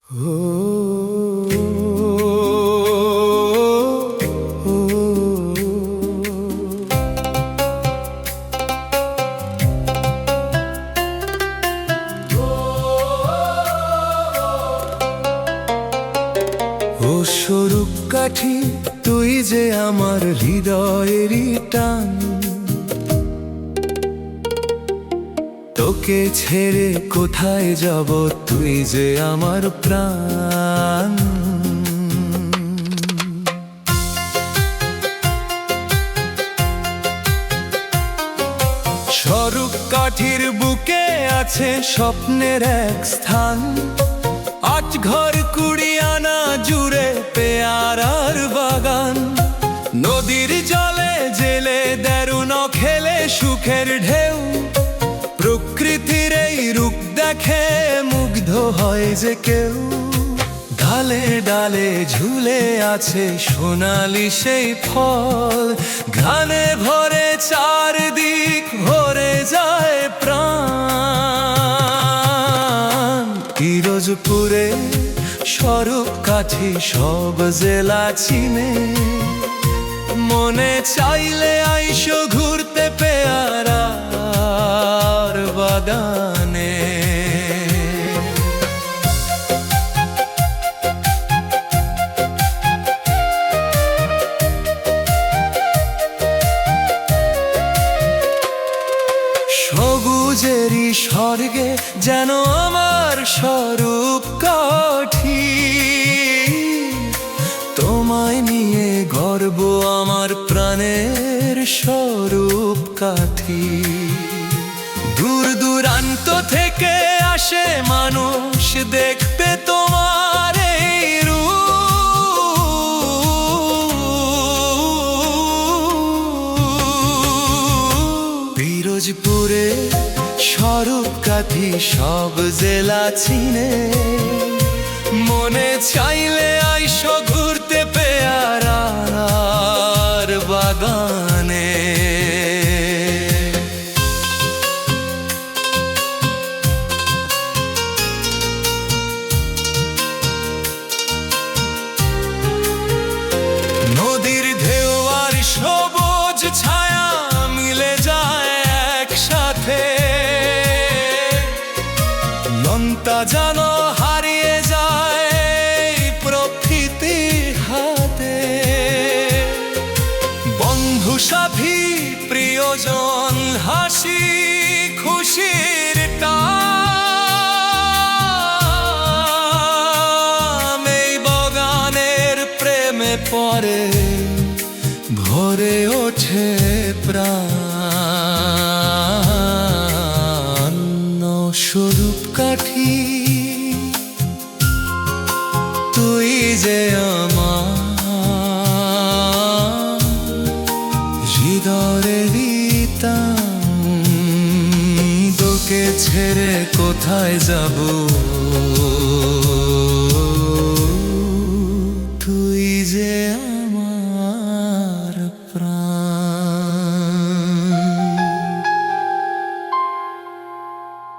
স্বরূপ কাঠি তুই যে আমার হৃদয়েরই টান, তোকে ছেড়ে কোথায় যাব, তুই যে আমার প্রাণ। স্বরূপ কাঠির বুকে আছে স্বপ্নের এক স্থান, 8 ঘর 20 আনা জুড়ে পেয়ারার বাগান। নদীর জলে জেলে দেরুন খেলে সুখের ঢেউ, প্রকৃতির এই রূপ দেখে মুগ্ধ হয় যে কেউ। ডালে ডালে ঝুলে আছে সোনালি সেই ফল, ঘ্রাণে ভরে চারদিক ভরে যায় প্রাণ। পিরোজপুরে স্বরূপ কাঠি সব জেলা চিনে, মনে চাইলে আইসো ঘুরতে পেয়ারার বাগানে। সবুজেরই স্বর্গে যেন আমার স্বরূপ কাঠি, তোমায় নিয়ে গর্ব আমার প্রাণের স্বরূপ কাঠি। দূর দূরান্ত থেকে আসে মানুষ দেখতে তোমার এই রূপ। পিরোজপুরে স্বরূপ কাঠি সব জেলা চিনে, মনে চাইলে আইসো ঘুরতে পেয়ারার বাগানে। নদীর ঢেউ আর সবুজ ছায়া মিলে যায় একসাথে, লন্তা জানো হারিয়ে যায় প্রকৃতির হাতে। বন্ধু সাথী প্রিয়জন হাসি খুশির টান, এই বাগানের প্রেমে পরে ভরে ওঠে প্রাণ। স্বরূপ কাঠি তুই যে আমার হৃদয়েরই টান, তোকে ছেড়ে কোথায় যাব।